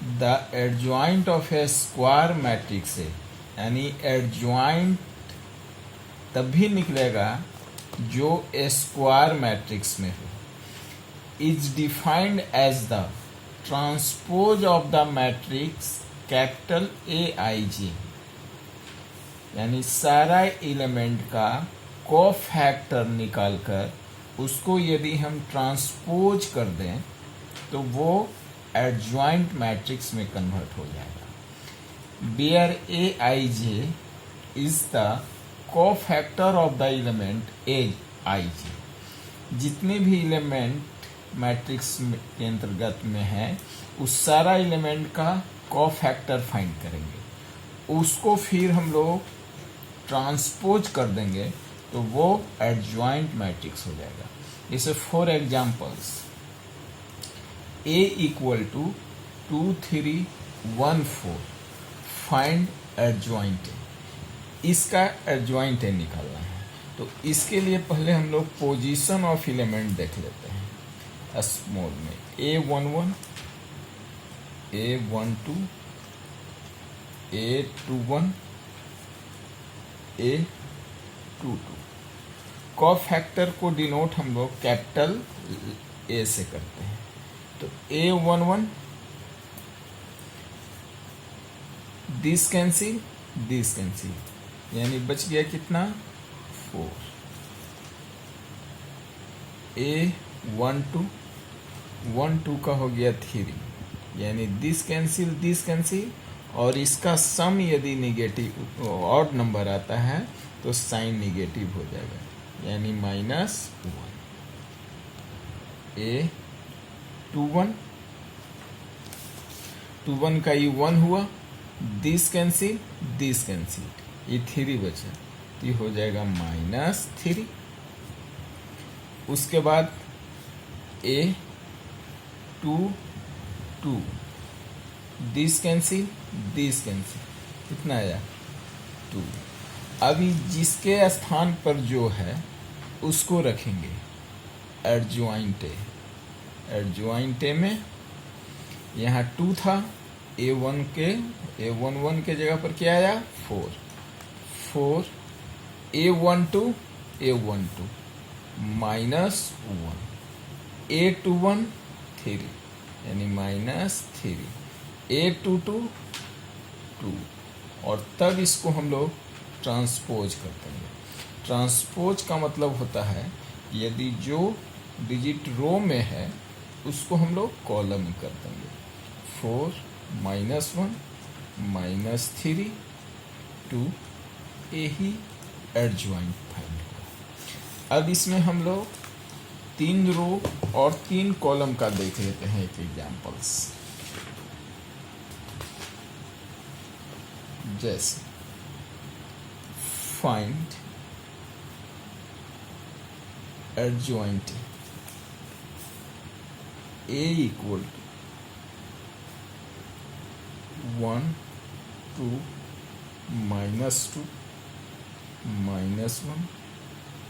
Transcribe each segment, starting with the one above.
The adjoint of A square matrix है, यानी adjoint तभी निकलेगा जो ए स्क्वायर मैट्रिक्स में हो, is defined as the transpose of the matrix capital a i j, यानी सारा एलिमेंट का कोफैक्टर निकालकर उसको यदि हम ट्रांसपोज कर दें तो वो एडजॉइंट मैट्रिक्स में कन्वर्ट हो जाएगा। Where a i j is the cofactor of the element a i j, जितने भी एलिमेंट मैट्रिक्स के अंतर्गत में है उस सारा एलिमेंट का कोफैक्टर फाइंड करेंगे, उसको फिर हम लोग ट्रांसपोज कर देंगे तो वो एडजॉइंट मैट्रिक्स हो जाएगा। जैसे for examples A equal to 2 3 1 4, find adjoint है, इसका एडजॉइंट है निकालना है। तो इसके लिए पहले हम लोग पोजीशन ऑफ एलिमेंट देख लेते हैं स्मॉल में, A11 A12 A21 A22। Cofactor को डिनोट हम लोग कैपिटल ए से करते हैं। तो A11 दिस कैंसिल, यानी बच गया कितना 4। A12 1 2 का हो गया 3, यानी दिस कैंसिल, और इसका सम यदि निगेटिव ऑड नंबर आता है तो साइन निगेटिव हो जाएगा, यानी -1। A21 का ये 1 हुआ, दिस कैंसिल, ये 3 बचा, ये हो जाएगा -3। उसके बाद A22 दिस कैंसिल, कितना आया 2। अभी जिसके स्थान पर जो है उसको रखेंगे एडजॉइंटे में, यहाँ 2 था, A11 के जगह पर क्या आया 4 A12 -1 A21 3, यानी -3 A22 2, और तब इसको हम लोग ट्रांसपोज करते हैं। ट्रांसपोज का मतलब होता है यदि जो डिजिट रो में है उसको हम लोग कॉलम में कर देंगे। 4 -1 -3 2, यही एडजॉइंट फाइंड हुआ। अब इसमें हम लोग 3 रो और 3 कॉलम का देख लेते हैं एक एग्जाम्पल्स। जैसे find adjoint A equal to 1 2 -2 -1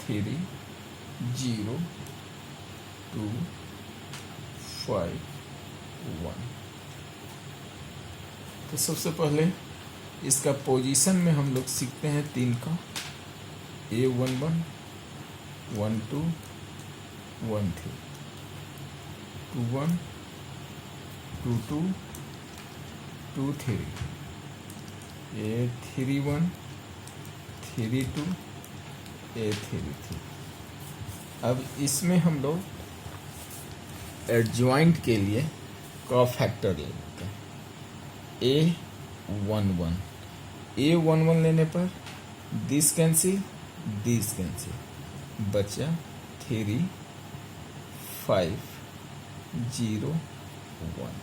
3 0 2 5 1। तो सबसे पहले इसका पोजीशन में हम लोग सीखते हैं 3 का, A11 1 2 1 3 2 1 2 2 2 3 A31 3 2 A33। अब इसमें हम लोग एडजॉइंट के लिए कोफैक्टर ले लेते हैं। A11 लेने पर दिस कैंसिल, बचा 3 5 0 1,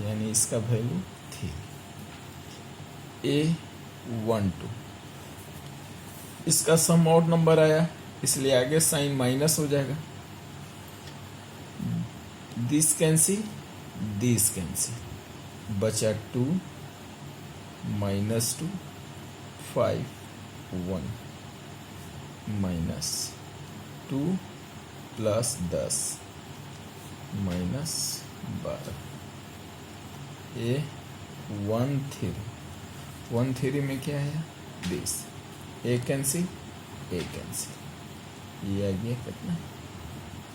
यानी इसका वैल्यू 3। A12 इसका सम ऑड नंबर आया, इसलिए आगे साइन माइनस हो जाएगा। दिस कैंसिल, बचा 2 -2 5 1 -2 + 10 -12। A13 में क्या है this A cancel A cancel, ये आ गया कितना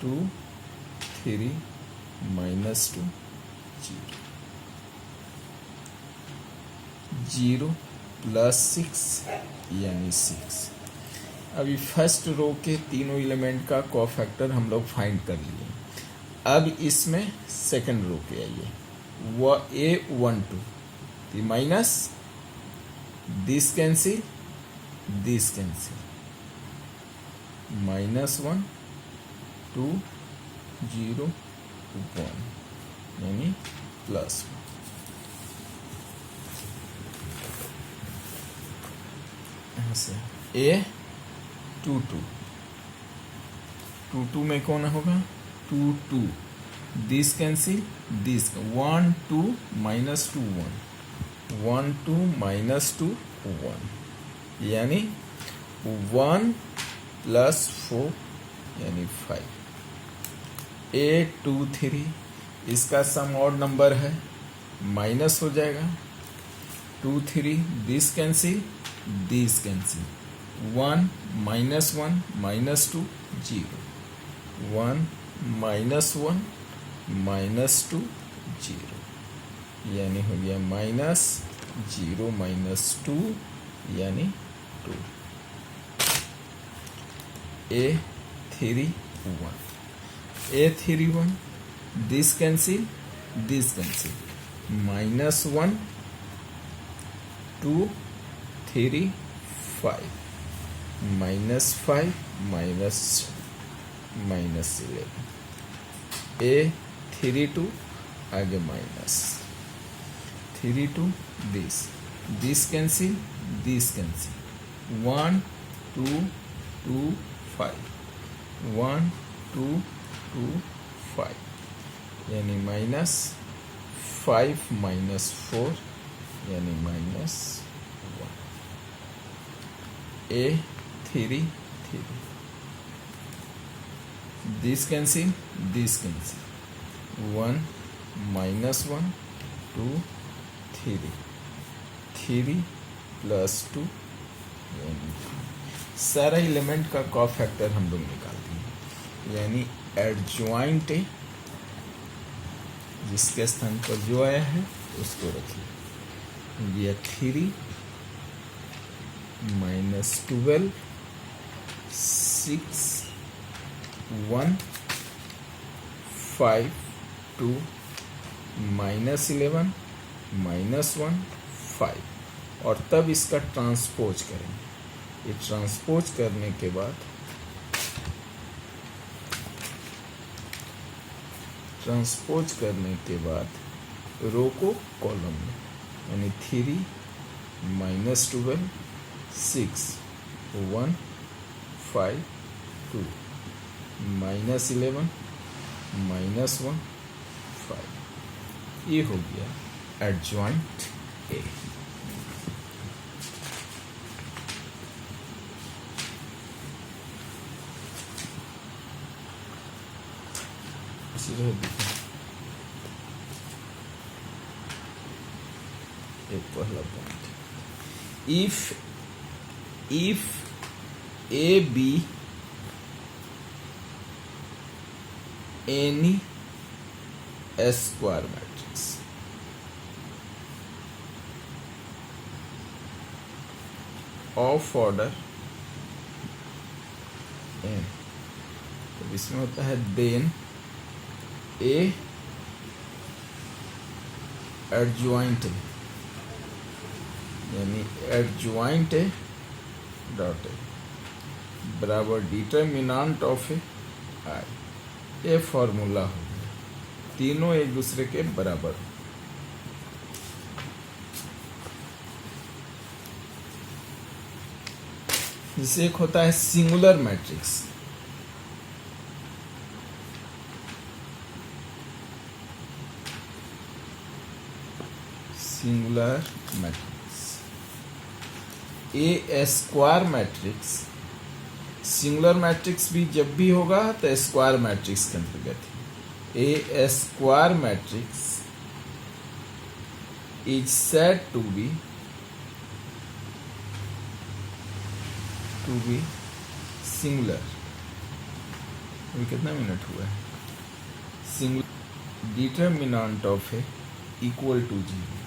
2 3 -2 0 +6 यानी 6। अभी फर्स्ट रो के तीनों एलिमेंट का कोफैक्टर हम लोग फाइंड कर लिए। अब इसमें सेकंड रो के आइए, वो A12 माइनस दिस कैंसिल -1 2 0 1 यानी +1। यहाँ से A22 में कौन होगा 2 2 दिस कैंसिल दिस 1 2 -2 1 1 2 -2 1 यानी 1 + 4 यानी 5। A23 इसका सम ऑड नंबर है, माइनस हो जाएगा 2 3 दिस कैंसिल 1 -1 -2 0 1 -1 -2 0 यानी हो गया -0 -2 यानी 2। A31 दिस कैंसिल -1 2 3 5 -5 -11 A32 आगे माइनस 32 दिस कैंसिल 1 2 2 5 1 2 2 5 यानी -5 -4 यानी -1 A33 दिस कैंसिल 1 -1 2 3 3 + 2 यानी सारा एलिमेंट का कोफैक्टर हम लोग निकाल दिए, यानी एडजॉइंट है जिसके स्थान पर जो आया है उसको रखिए। ये 3 -12 6 1 5 2 -11 -1 5 और तब इसका ट्रांसपोज करेंगे। ये ट्रांसपोज करने के बाद रो को कॉलम में, यानी 3 -12 6 1 5 2 -11 -1 5 ये हो गया एडजॉइंट ए। एक पहला point, if A B any square matrix of order n, तो इसमें होता है then A adjoint यानी adjoint डॉट ए बराबर डिटर्मिनेंट ऑफ ए आई। ये फॉर्मूला हो गया, तीनों एक दूसरे के बराबर। जिसे एक होता है सिंगुलर मैट्रिक्स, ए स्क्वायर मैट्रिक्स। सिंगुलर मैट्रिक्स भी जब भी होगा तो स्क्वायर मैट्रिक्स के अंतर्गत है। A square matrix is said to be singular. अभी कितना मिनट हुआ है? Singular determinant of a equal to 0।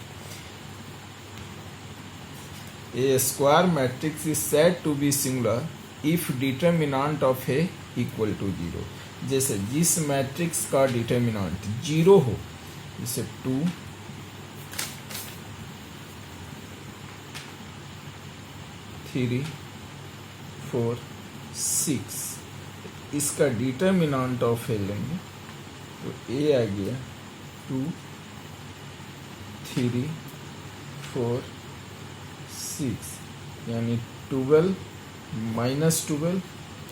A square matrix is said to be singular if determinant of A equal to 0। जैसे जिस matrix का डिटर्मिनेंट 0 हो, जैसे 2, 3, 4, 6, इसका डिटर्मिनेंट ऑफ ए लेंगे तो ए आ गया 2, 3, 4, 6, यानी 12 माइनस 12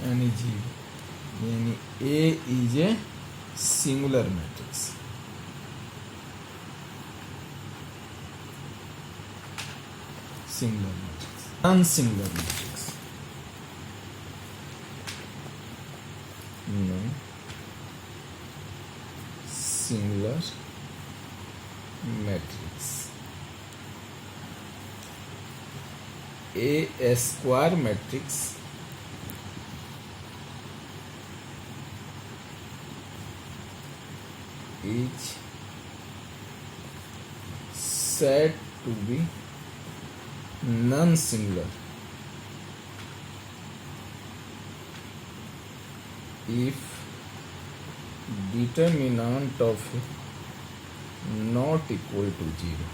यानी 0, यानी a is a singular matrix. Singular matrix, non singular matrix, non singular matrix. A square matrix is said to be non-singular if determinant of not equal to 0।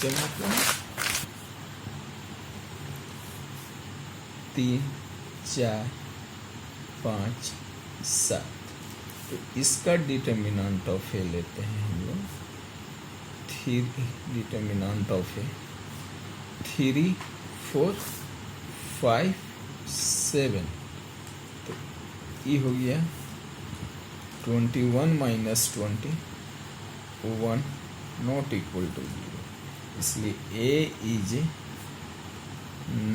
क्या मतलब है? 3, 4, 5, 7, तो इसका डिटर्मिनेंट ऑफ ए लेते हैं हम लोग। 3 डिटर्मिनेंट ऑफ ए 3, 4, 5, 7, तो ये हो गया 21 माइनस 20, 1 नॉट इक्वल टू 0, इसलिए a is a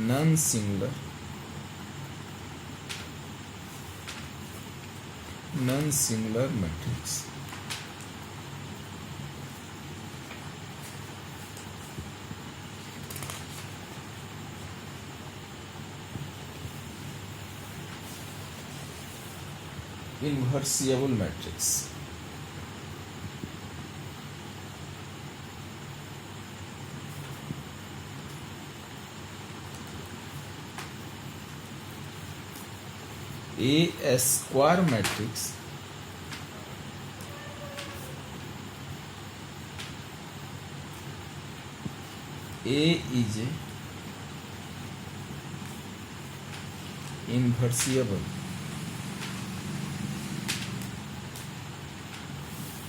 non singular matrix. Invertible matrix, A square matrix A is a inversible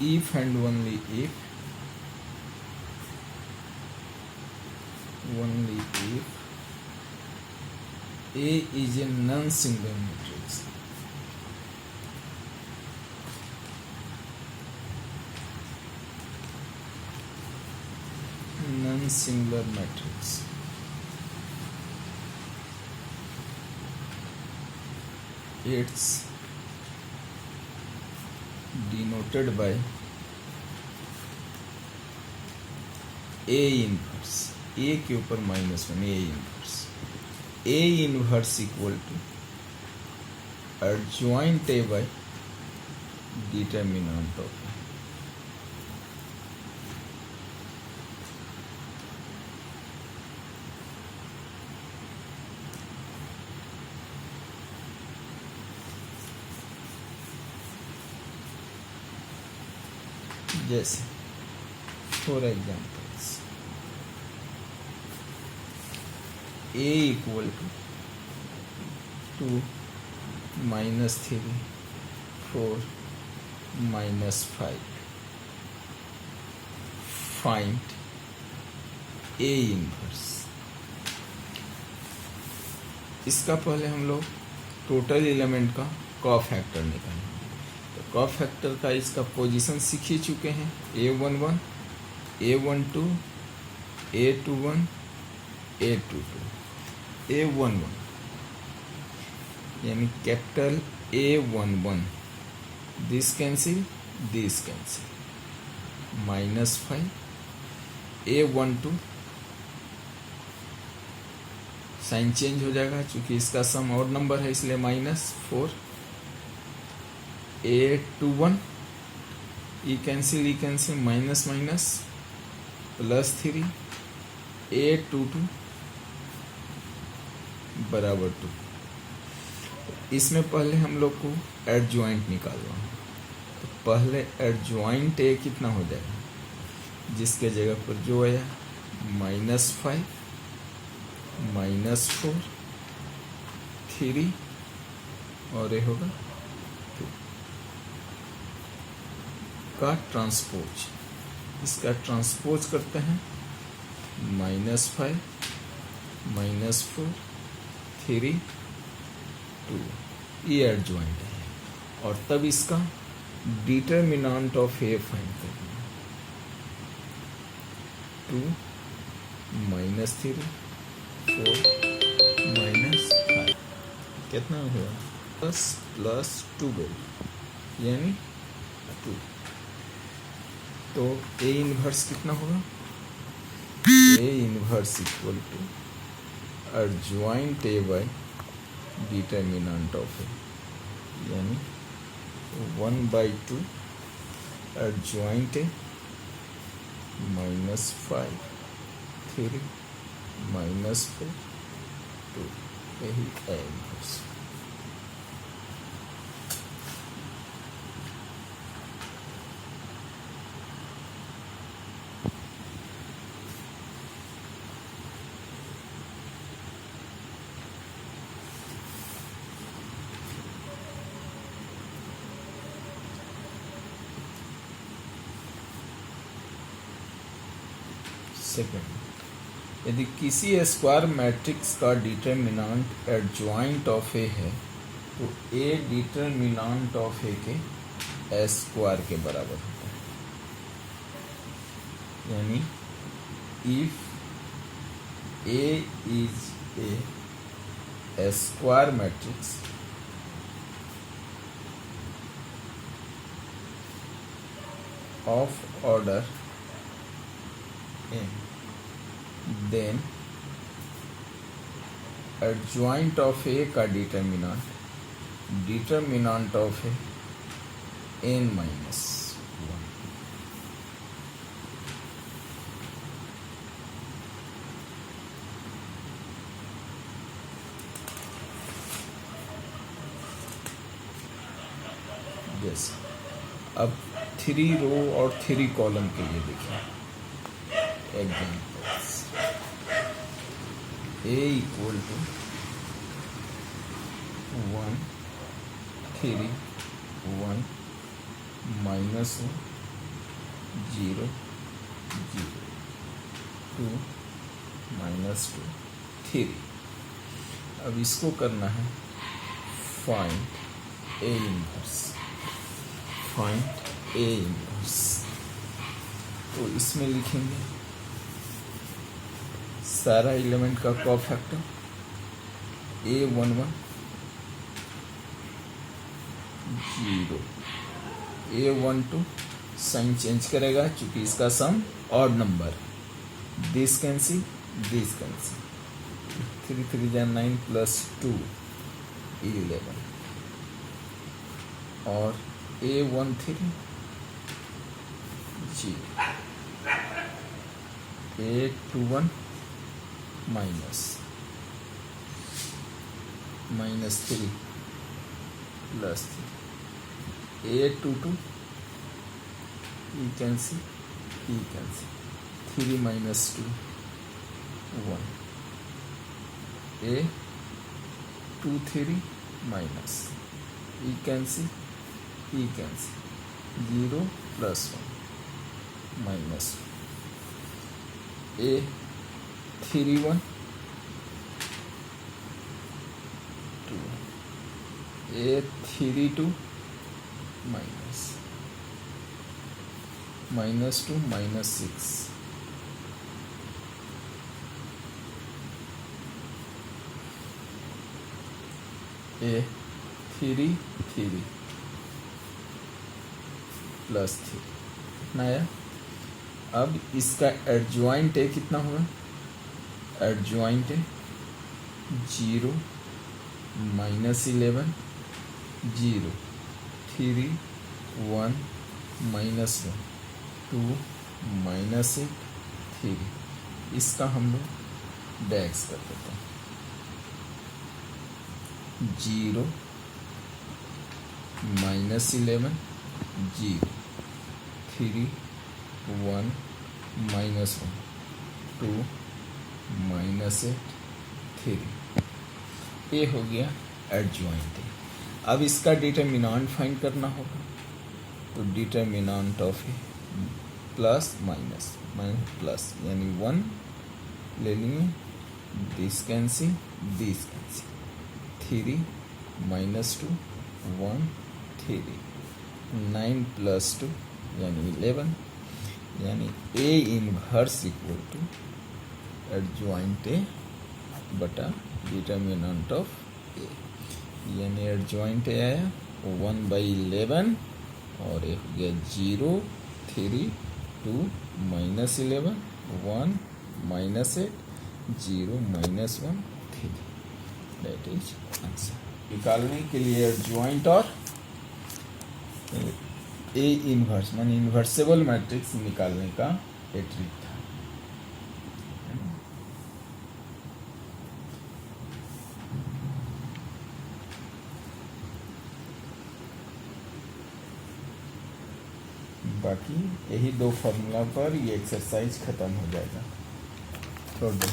if and only if A is a non-singular matrix। Non-singular matrix, it's denoted by A inverse, A के ऊपर -1 A inverse. A inverse equal to adjoint A by determinant of A। जैसे for examples A equal to 2 minus 3 4 minus 5, find A inverse. इसका पहले हम लोग total element का cofactor निकालेंगे। तो कॉफैक्टर का इसका पोजीशन सीख ही चुके हैं, A11, A12, A21, A22, A11 यानी capital A11, this cancel -5, A12 sign change हो जाएगा, चूंकि इसका सम ऑड नंबर है इसलिए -4। A21 ई कैंसिल माइनस माइनस +3। A22 बराबर 2। इसमें पहले हम लोग को एडजॉइंट निकालना है, तो पहले एडजॉइंट ए कितना हो जाएगा, जिसके जगह पर जो आया -5 -4 3 और ये होगा 2 का ट्रांसपोज। इसका ट्रांसपोज करते हैं, -5 -4 3 2, ये एडजॉइंट है। और तब इसका डिटरमिनेंट ऑफ ए फाइंड करना है। 2 -3 4 -5 कितना हुआ, +12 यानी 2। तो ए इनवर्स कितना होगा, a inverse equal to adjoint a by determinant of a, यानी 1/2 एडजॉइंट ए -5 3 -4 2, यही ए इनवर्स। सेकेंड, यदि किसी स्क्वायर मैट्रिक्स का डिटरमिनेंट एडजॉइंट ऑफ ए है तो ए डिटरमिनेंट ऑफ ए के स्क्वायर के बराबर होता है। यानी if A is A square matrix of order n, then adjoint of A का determinant of A n - 1। Yes, अब 3 रो और 3 कॉलम के लिए देखिए एग्जाम्पल्स। A equal to 1 3 1 -1 0 0 2 -2 3। अब इसको करना है find A inverse, find A inverse. तो इसमें लिखेंगे सारा एलिमेंट का cofactor A11 0, A12 sign change करेगा क्योंकि इसका sum odd number, this cancel 3 3 जा 9 +2 11 और A13 0, A21 -3 +3, A22 E cancel 3 - 2 1, A23 minus E cancel 0 +1 minus A31 2, A32 minus -2 -6, A33 +3 नया। अब इसका एडजॉइंट ए कितना हुआ? Adjoint A 0 -11 0 3 1 -1 2 -8 3। इसका हम लोग डैक्स कर देते हैं। 0 -11 0 3 1 -1 2 -8 3। ये हो गया एडजॉइंट। अब इसका डिटरमिनेंट फाइंड करना होगा, तो determinant of A plus minus plus यानी 1 ले लिए, दिस कैंसिल 3 -2 1 3 9 + 2 यानी 11, यानी A inverse equal to adjoint A बटा डिटरमिनेंट ऑफ ए, यानी एडजॉइंट ए आया 1/11 और एक हो गया 0 3 2 -11 1 -8 0 -1 3। That is answer. निकालने के लिए एडजॉइंट और ए इनवर्स माने इन्वर्सेबल मैट्रिक्स निकालने का एक ट्रिक था। बाकी यही 2 फॉर्मूला पर ये एक्सरसाइज खत्म हो जाएगा। छोड़ दो।